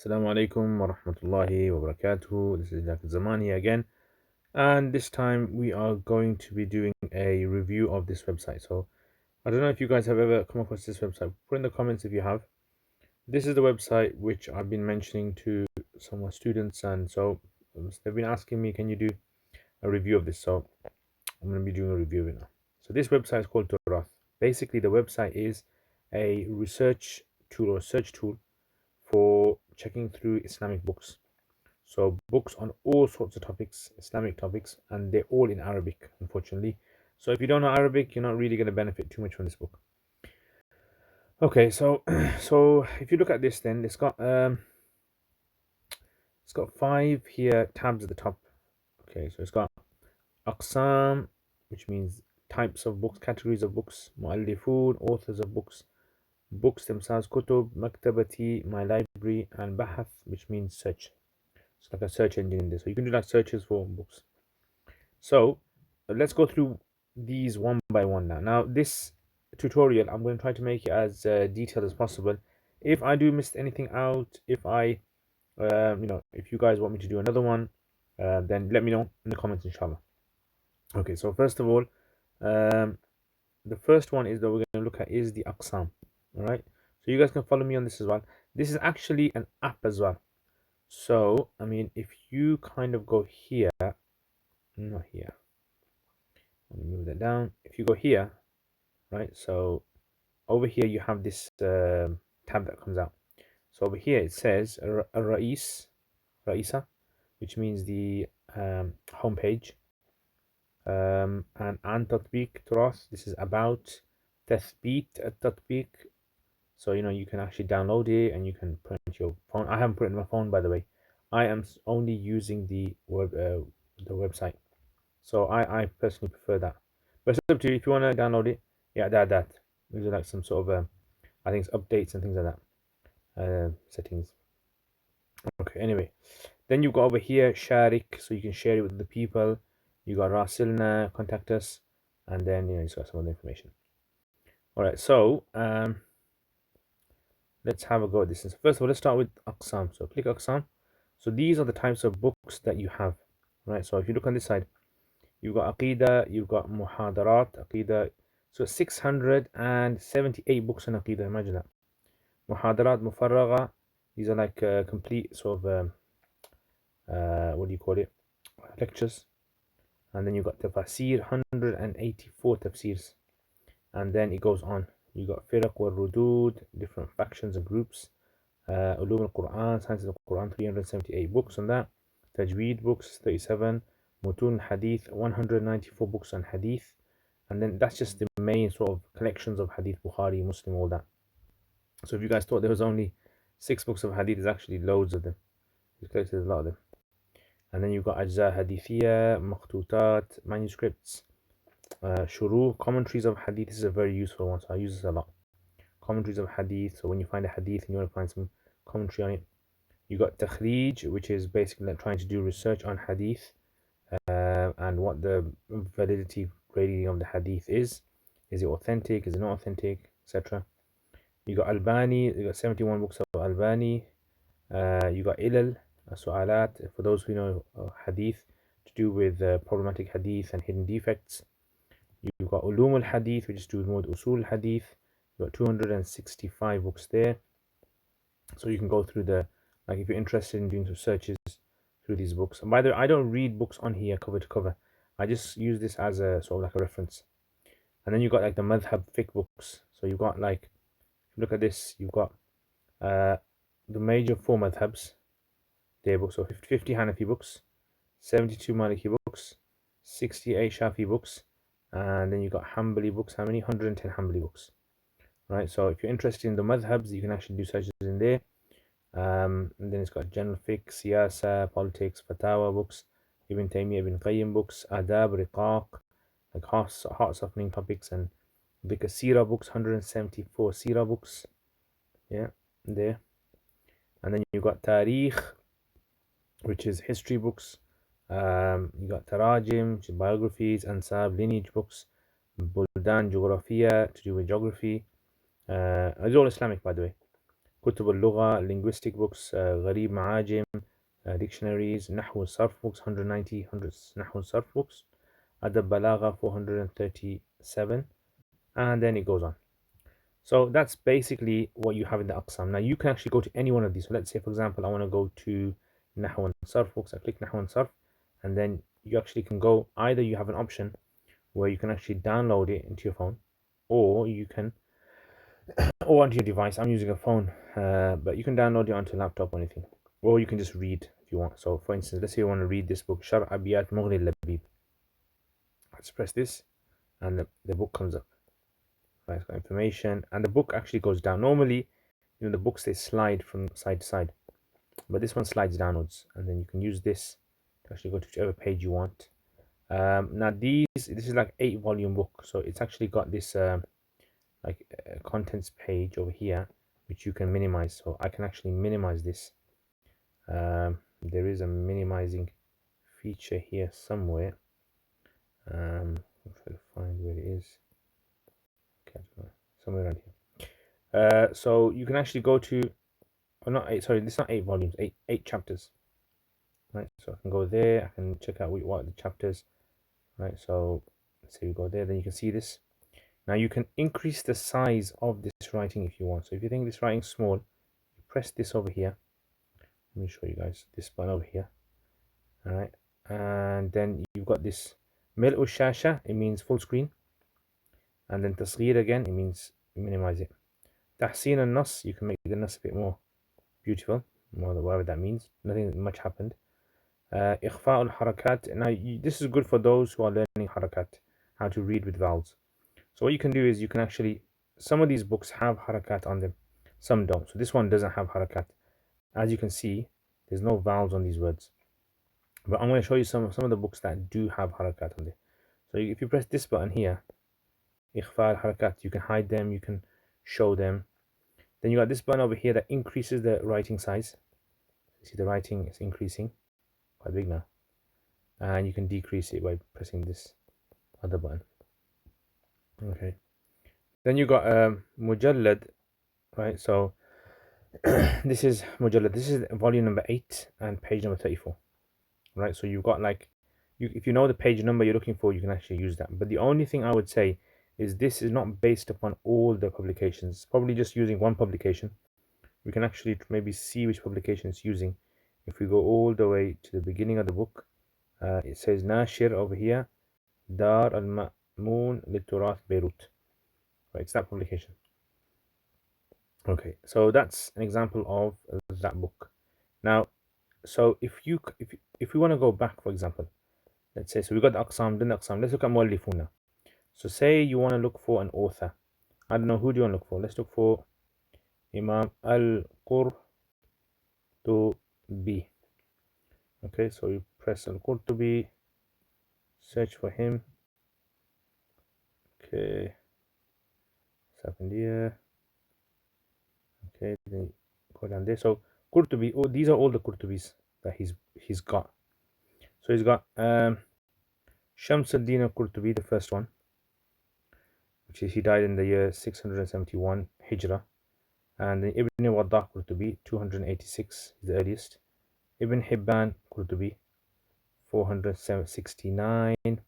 Assalamu alaikum wa rahmatullahi wa barakatuhu. This is Liaquat here again, and this time we are going to be doing a review of this website. So I don't know if you guys have ever come across this website. Put in the comments if you have. This is the website which I've been mentioning to some of my students, and so they've been asking me, can you do a review of this? So I'm going to be doing a review of it now. So this website is called Turath. Basically, the website is a research tool or search tool for checking through Islamic books. So books on all sorts of topics, Islamic topics, and they're all in Arabic, unfortunately. So if you don't know Arabic, you're not really going to benefit too much from this book. Okay, so so if you look at this, then it's got 5 here tabs at the top. Okay, so it's got Aqsam, which means types of books, categories of books, Mu'allifun, authors of books, books themselves, Kutub, Maktabati, my library, and Bahath, which means search. It's like a search engine in there. So you can do like searches for books. So let's go through these one by one now. Now this tutorial, I'm going to try to make it as detailed as possible. If I do miss anything out, if I, if you guys want me to do another one, then let me know in the comments, inshallah. Okay, so first of all, the first one is that we're going to look at is the Aqsam. All right, so you guys can follow me on this as well. This is actually an app as well. So I mean, if you kind of go here, not here, let me move that down. If you go here, right, so over here you have this tab that comes out. So over here it says Raisa, which means the homepage, and Tatbiq Turath. This is about Tathbeet Tatbiq. So you can actually download it and you can put it into your phone. I haven't put it in my phone, by the way. I am only using the website. So I personally prefer that. But it's up to you if you want to download it. Yeah, that. These are like some sort of I think it's updates and things like that. Settings. Okay. Anyway, then you go over here, Sharik, so you can share it with the people. You got Rasilna, contact us, and then it's got some other information. All right. So let's have a go at this. So first of all, let's start with Aqsam. So click Aqsam. So these are the types of books that you have, right? So if you look on this side, you've got Aqidah, you've got Muhadarat, Aqidah. So 678 books on Aqidah, imagine that. Muhadarat, Mufarraga, these are like complete sort of, what do you call it? Lectures. And then you've got Tafasir, 184 tafsirs. And then it goes on. You got Firaq wal Rudud, different factions and groups. Ulum al-Quran, Science of the Quran, 378 books on that. Tajweed books, 37. Mutun Hadith, 194 books on Hadith. And then that's just the main sort of collections of Hadith, Bukhari, Muslim, all that. So if you guys thought there was only 6 books of Hadith, there's actually loads of them. We've collected a lot of them. And then you've got Ajza Hadithiyya, Makhtutat, manuscripts, Shuru, commentaries of Hadith. This is a very useful one, so I use this a lot. Commentaries of Hadith. So when you find a Hadith and you want to find some commentary on it, you got Takhrij, which is basically like trying to do research on Hadith and what the validity grading of the Hadith is. Is it authentic? Is it not authentic? Etc. You got Albani. You got 71 books of Albani. You got Ilal, Su'alat, for those who know Hadith, to do with problematic Hadith and hidden defects. You've got Ulum al-Hadith, which is to do with Usul al-Hadith. You've got 265 books there. So you can go through like if you're interested in doing some searches through these books. And by the way, I don't read books on here cover to cover. I just use this as a sort of like a reference. And then you've got like the madhab fiqh books. So you've got like, if you look at this, you've got the major 4 madhabs. Their books, so 50 Hanafi books, 72 Maliki books, 68 Shafi books, and then you've got Hanbali books. How many? 110 Hanbali books. Right, so if you're interested in the madhabs, you can actually do searches in there. And then it's got general fiqh, siyasa, politics, fatawa books, Ibn Taymiyyah, Ibn Qayyim books, adab, riqaq, like heart softening topics, and the Sirah books, 174 Sirah books. Yeah, there. And then you've got Tarikh, which is history books. You got Tarajim, which is biographies, Ansab, lineage books, Buldan, Geographia, to do with geography. It's all Islamic, by the way. كتب اللغة, linguistic books, غريب معاجم, dictionaries, نحو صرف books, 190 نحو صرف books, أدب بلاغة, 437, and then it goes on. So that's basically what you have in the Aqsam. Now you can actually go to any one of these. So let's say, for example, I want to go to Nahw and Sarf books. I click Nahw and Sarf, and then you actually can go, either you have an option where you can actually download it into your phone, or you can, or onto your device. I'm using a phone, but you can download it onto a laptop or anything, or you can just read if you want. So for instance, let's say you want to read this book, Shar Abiyat Mughni Labib. Let's press this, and the book comes up. Right, it's got information, and the book actually goes down. Normally, the books, they slide from side to side, but this one slides downwards, and then you can use this to actually go to whichever page you want. Now this is like 8-volume book, so it's actually got this like contents page over here, which you can minimize. So I can actually minimize this. There is a minimizing feature here somewhere. I'm trying to find where it is. Okay, somewhere around here. So you can actually go to, oh, not 8, sorry, this is not 8 volumes, 8 chapters. Right, so I can go there, I can check out what are the chapters. Right, so let's say we go there, then you can see this. Now you can increase the size of this writing if you want. So if you think this writing is small, you press this over here. Let me show you guys this button over here. All right, and then you've got this Mil'u Shasha, it means full screen. And then Tasghir again, it means minimize it. Tahsin and Nas, you can make the Nas a bit more beautiful, whatever that means. Nothing much happened. Ikhfa al-harakat. Now this is good for those who are learning harakat, how to read with vowels. So what you can do is you can actually, some of these books have harakat on them, some don't. So this one doesn't have harakat. As you can see, there's no vowels on these words. But I'm going to show you some of the books that do have harakat on there. So if you press this button here, Ikhfa al-harakat, you can hide them, you can show them. Then you got this button over here that increases the writing size. You see the writing is increasing, quite big now. And you can decrease it by pressing this other button. Okay. Then you got Mujallad, right? So this is Mujallad. This is volume number 8 and page number 34, right? So you've got like, if you know the page number you're looking for, you can actually use that. But the only thing I would say is this is not based upon all the publications. It's probably just using one publication. We can actually maybe see which publication it's using. If we go all the way to the beginning of the book, it says Nashir over here, Dar al-Ma'mun Turath Beirut. Right, it's that publication. Okay, so that's an example of that book. Now, so if we want to go back, for example, let's say, so we got the Aqsam, then the Aqsam. Let's look at Muallifun now. So say you want to look for an author. I don't know, who do you want to look for? Let's look for Imam al-Qurtubi. Okay, so you press al-Qurtubi, search for him. Okay, what's happened here? Okay, then go down there. So Qurtubi, oh, these are all the Qurtubis that he's got. So he's got Shams al-Din al-Qurtubi, the first one, which is, he died in the year 671 Hijrah. And then Ibn Waddah Qurtubi, 286 is the earliest. Ibn Hibban Qurtubi, 469. And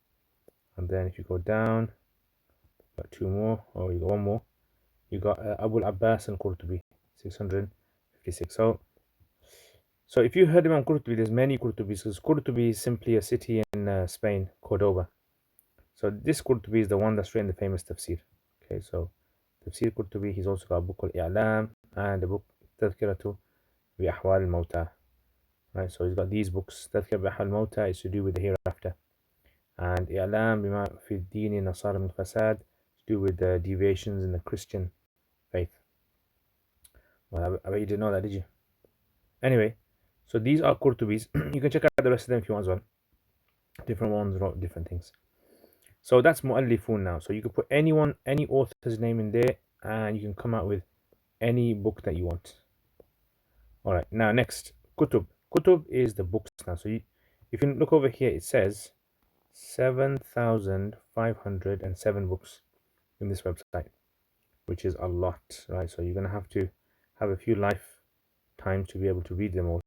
then if you go down, got 2 more, or you got 1 more. You got Abu al-Abbas al-Qurtubi, 656. So if you heard Imam Qurtubi, there's many Qurtubis, because Qurtubi is simply a city in Spain, Cordoba. So this Qurtubi is the one that's written the famous tafsir. Okay, so Tafsir Qurtubi, he's also got a book called I'lam and a book Tadhkiratu bi Ahwal al-Mawta. Right, so he's got these books. Tadhkir bi Ahwal al-Mawta is to do with the hereafter, and I'lam bima fi ad-din nasara min fasad, to do with the deviations in the Christian faith. Well, I bet you didn't know that, did you? Anyway, so these are Qurtubis. You can check out the rest of them if you want as well. Different ones wrote different things. So that's Mu'allifun now. So you can put any author's name in there, and you can come out with any book that you want. All right, now next, Kutub. Kutub is the books now. So if you look over here, it says 7,507 books in this website, which is a lot, right? So you're gonna have to have a few lifetimes to be able to read them all.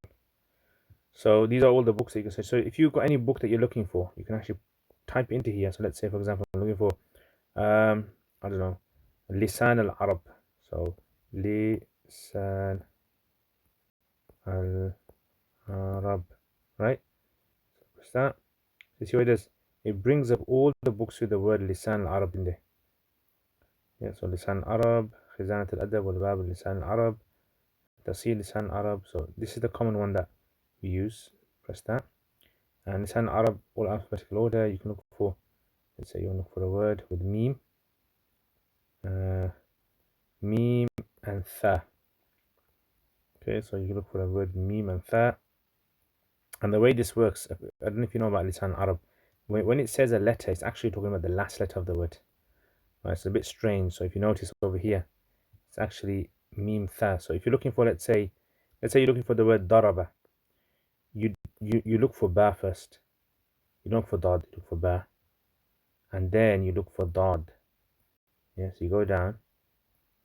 So these are all the books that you can search. So if you've got any book that you're looking for, you can actually type into here. So let's say, for example, I'm looking for, I don't know, Lisan al-Arab. So Lisan al-Arab, right? So press that. You see what it does? It brings up all the books with the word Lisan al-Arab in there. Yeah, so Lisan al-Arab, Khizanat al-Adab wal-Bab Lisan al-Arab, Tasir Lisan al-Arab. So this is the common one that we use. Press that. And Lisan al-Arab, all alphabetical order. You can look for, let's say you want to look for a word with meme, meme and tha. Okay, so you can look for a word meme and tha. And the way this works, I don't know if you know about Lisan al-Arab. When it says a letter, it's actually talking about the last letter of the word. Right, it's a bit strange. So if you notice over here, it's actually meme tha. So if you're looking for, let's say you're looking for the word daraba, you look for ba first. You don't look for dad, you look for ba, and then you look for dad. Yes, you go down.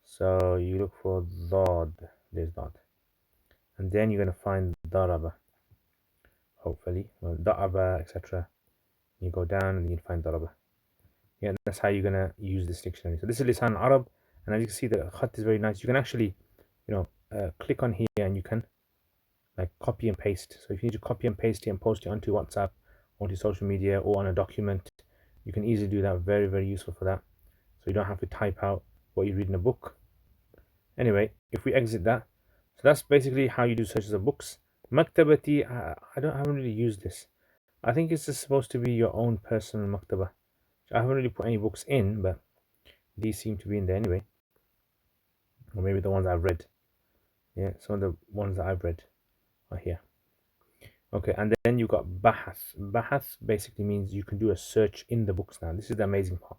So you look for dad. There's dad, and then you're gonna find daraba. Hopefully, well, da'aba, etc. You go down and you find daraba. Yeah, that's how you're gonna use this dictionary. So this is Lisan Arab, and as you can see, the khat is very nice. You can actually, click on here and you can like copy and paste. So if you need to copy and paste it and post it onto WhatsApp, onto social media, or on a document, you can easily do that. Very, very useful for that. So you don't have to type out what you read in a book. Anyway, if we exit that, so that's basically how you do searches of books. Maktabati, I haven't really used this. I think it's just supposed to be your own personal maktaba. I haven't really put any books in, but these seem to be in there anyway. Or maybe the ones I've read. Yeah, some of the ones that I've read are here. Okay, and then you've got bahath. Bahath basically means you can do a search in the books now. This is the amazing part.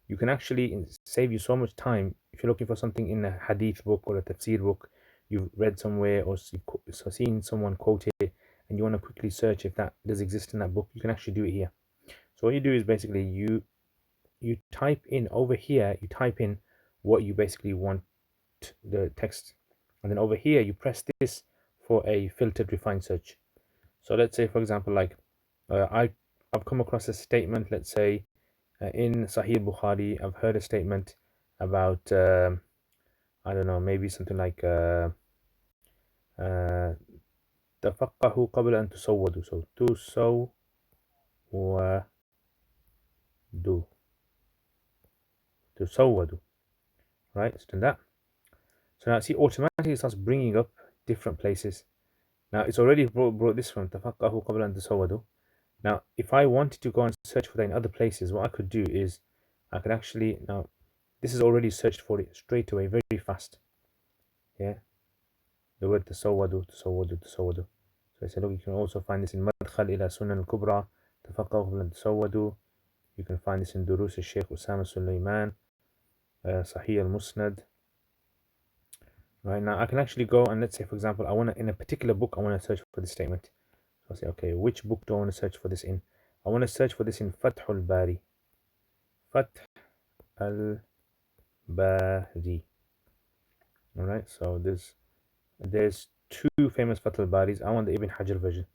You can actually save you so much time if you're looking for something in a hadith book or a tafsir book you've read somewhere, or seen someone quote it, and you want to quickly search if that does exist in that book. You can actually do it here. So what you do is basically you type in over here, you type in what you basically want the text, and then over here you press this for a filtered refined search. So let's say, for example, like I've come across a statement, let's say in Sahih Bukhari, I've heard a statement about I don't know, maybe something like تفقهوا قبل أن تسودوا. So تسودوا, right? So that. So now see, automatically it starts bringing up different places. Now it's already brought this one, تفقهوا قبل أن تسودوا. Now if I wanted to go and search for that in other places, what I could do is I could actually, now this is already searched for it straight away, very fast. Yeah, the word تسودوا. So I said, look, you can also find this in مدخل إلى سنن الكبرى, تفقهوا قبل أن تسودوا. You can find this in دروس الشيخ أسامة سليمان, Sahih al-Musnad. Right, now I can actually go and, let's say, for example, I want to, in a particular book, I want to search for this statement. So I'll say, okay, which book do I want to search for this in? I want to search for this in Fath al-Bari. Fath al-Bari. Alright, so there's two famous Fath al-Baris. I want the Ibn Hajar version.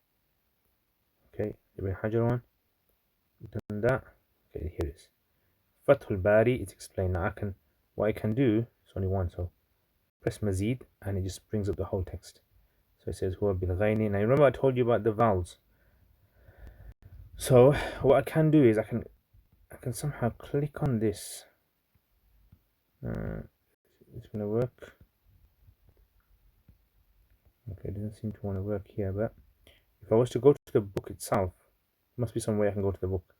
Okay, Ibn Hajar one. Done that. Okay, here it is. Fath al-Bari, it's explained. Now what I can do, it's only one, so press Mazid and it just brings up the whole text. So it says Huwa bil Ghaini. Now remember I told you about the vowels. So what I can do is I can somehow click on this. It's gonna work. Okay, it doesn't seem to want to work here, but if I was to go to the book itself, there must be some way I can go to the book.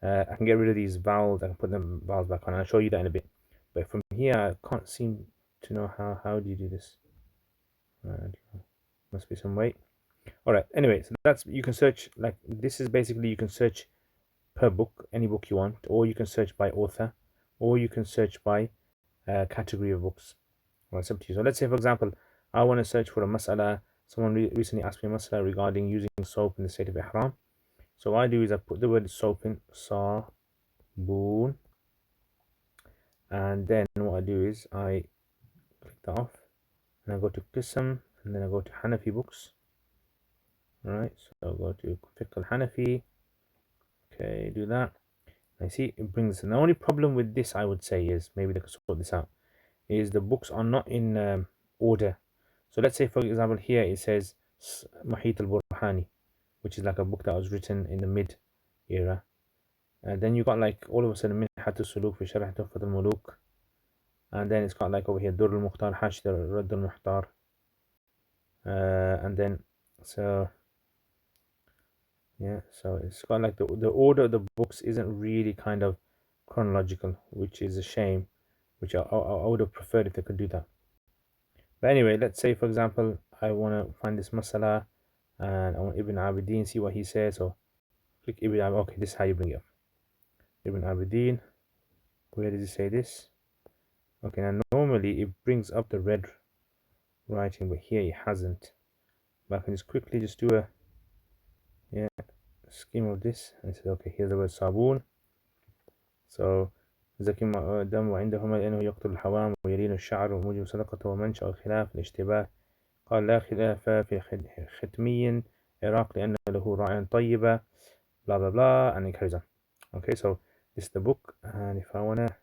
I can get rid of these vowels, I can put them vowels back on. I'll show you that in a bit. But from here I can't seem to know how do you do this. Must be some way. Alright, anyway, so that's, you can search, like, this is basically, you can search per book, any book you want, or you can search by author, or you can search by category of books. Well, it's up to you. So let's say, for example, I want to search for a mas'ala. Someone recently asked me a mas'ala regarding using soap in the state of ihram. So what I do is I put the word soap in, sabun, and then what I do is I click that off, and I go to Qism, and then I go to Hanafi books. Alright, so I'll go to Fiqh al-Hanafi. Okay, do that. I see it brings. The only problem with this, I would say, is maybe they could sort this out. Is the books are not in order. So let's say, for example, here it says Mahit al-Burhani, which is like a book that was written in the mid era. And then you got like all of a sudden Minhat al-Suluk fi Sharh Tuhfat al-Muluk. And then it's got like over here Dur al-Mukhtar, Hashd al-Radd al-Muhtar. And then, so yeah, so it's got like the order of the books isn't really kind of chronological, which is a shame, which I would have preferred if they could do that. But anyway, let's say for example I want to find this masala and I want Ibn Abidin, see what he says. So click Ibn Abidin. Okay, this is how you bring it up. Ibn Abidin, where does he say this? Okay, now normally it brings up the red writing, but here it hasn't. But I can just quickly just do a scheme of this and say, okay, here's the word sabun. So زكي دم وعندهما لأنه يقتل الحوام ويلين الشعر وموجب صدقته ومنشأ الخلاف الاشتباه. قال لا خلاف في ختمي عراق لأن له رائحة طيبة blah blah blah, and it carries on. Okay, so this is the book, and if I wanna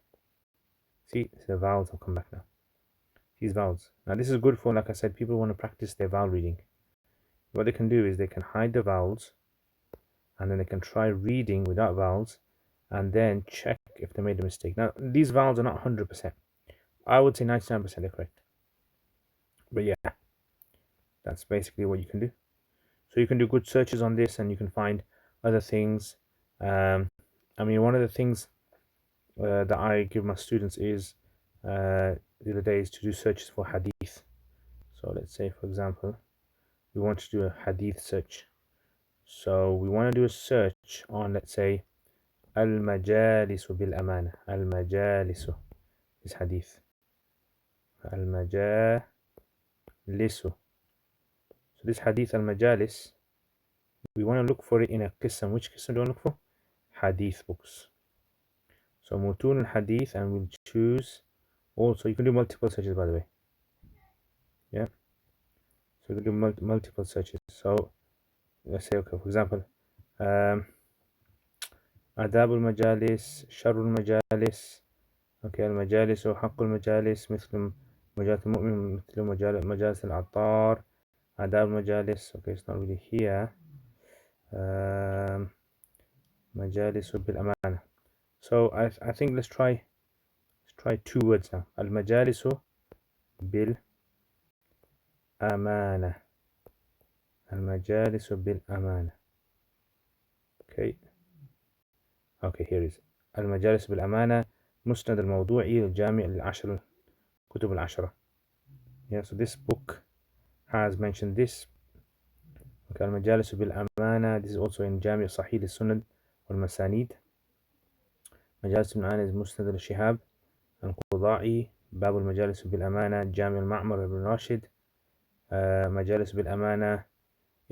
see the vowels, I'll come back now. These vowels. Now this is good for, like I said, people want to practice their vowel reading. What they can do is they can hide the vowels, and then they can try reading without vowels, and then check if they made a mistake. Now these vowels are not 100%. I would say 99% are correct. But yeah, that's basically what you can do. So you can do good searches on this, and you can find other things. I mean, one of the things that I give my students is the other day is to do searches for hadith. So let's say, for example, we want to do a hadith search. So we want to do a search on, let's say, al-majalisu bil-amana. Al-majalisu is hadith. Al-majalisu. So this hadith al-majalis, we want to look for it in a qism. Which qism do we look for? Hadith books. So mutun al-hadith, and we'll choose. Also, you can do multiple searches, by the way. Yeah. So you can do multiple searches. So let's say, okay, for example, آداب المجالس، شر المجالس. Okay, المجالس وحق المجالس مثل مجالس المؤمن، مثل مجالس العطار. آداب المجالس. Okay, it's not really here. مجالس بالأمانة. So I think let's try two words now. المجالس بالأمانة. المجالس بالأمانة. Okay, here is المجالس بالأمانة مسند الموضوعي للجامع للعشر كتب العشرة. Yeah, so this book has mentioned this. Okay, المجالس بالأمانة. This is also in جامع صحيح للسنن والمسانيد. مجالس بالأمانة is مسند الشهاب القضائي. باب المجالس بالأمانة جامع المعمر بن راشد. مجالس بالأمانة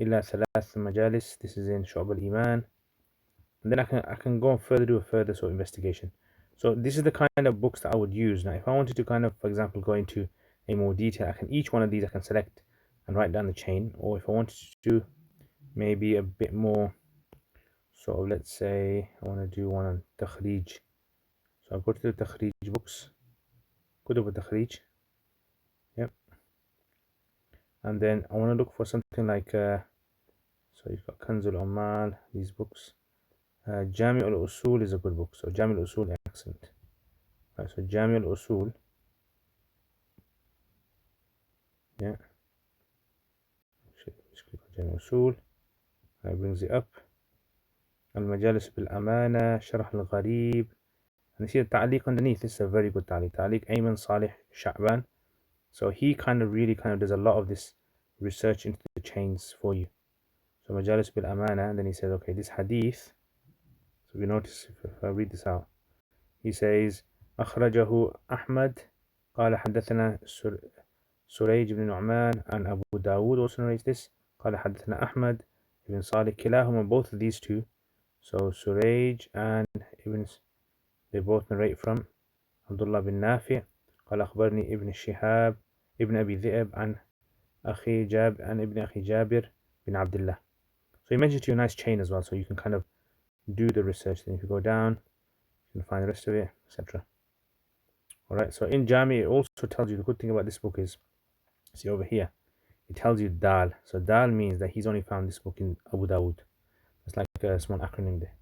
إلا 3 مجالس. This is in شعب الإيمان. And then I can go on further, do a further sort of investigation. So this is the kind of books that I would use. Now if I wanted to kind of, for example, go into a more detail, I can, each one of these I can select and write down the chain. Or if I wanted to do maybe a bit more sort of, let's say I want to do one on takhrij. So I'll go to the takhrij books, kutub al-takhrij. Yep. And then I want to look for something like so you've got Kanzul Ummal, these books. Jami al-Usul is a good book. So Jami al-Usul, excellent. Right, so Jami al-Usul. Yeah. Just click on Jami al-Usul. It brings it up. Al-Majalis bil-Amana, Sharh al-Gharib. And you see the ta'liq underneath. This is a very good ta'liq. Ta'liq Ayman Salih Sha'ban. So he really does a lot of this research into the chains for you. So Majalis bil-Amana, and then he says, okay, this hadith. So we notice if I read this out. He says, أخرجه أحمد قال حدثنا سريج بن نعمان and Abu Dawud also narrates this. قال حدثنا أحمد ibn Salih كلاهما, both of these two. So Suraj and Ibn, they both narrate from Abdullah bin Nafi. قال أخبرني ابن Ibn Abi Dhi'b and Ibn Akhi Jabir bin Abdullah. So he mentions to you a nice chain as well, so you can kind of do the research. Then if you go down, you can find the rest of it, etc. Alright, so in Jami, it also tells you, the good thing about this book is, see over here, it tells you Dal. So Dal means that he's only found this book in Abu Dawud. It's like a small acronym there.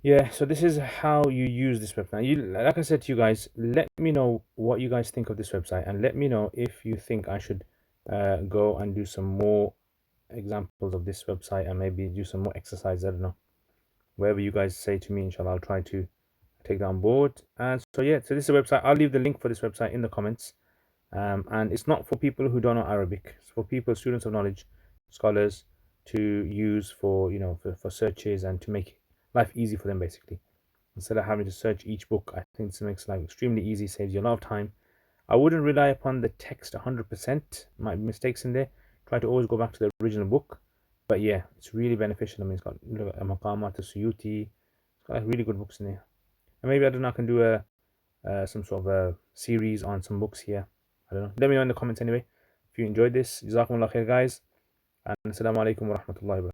Yeah, so this is how you use this website. Like I said to you guys, let me know what you guys think of this website, and let me know if you think I should go and do some more examples of this website and maybe do some more exercise. I don't know. Whatever you guys say to me, inshallah, I'll try to take that on board. And so yeah, so this is a website. I'll leave the link for this website in the comments. And it's not for people who don't know Arabic. It's for people, students of knowledge, scholars, to use for, you know, for searches and to make life easy for them, basically. Instead of having to search each book, I think this makes life extremely easy, saves you a lot of time. I wouldn't rely upon the text 100%. Might be mistakes in there. Try to always go back to the original book. But yeah, it's really beneficial. I mean, it's got Maqamat al-Suyuti. It's got like really good books in there. And maybe, I don't know, I can do some sort of a series on some books here. I don't know. Let me know in the comments anyway if you enjoyed this. Jazakumullah khair, guys. And assalamu alaikum wa rahmatullahi wa barakatuh.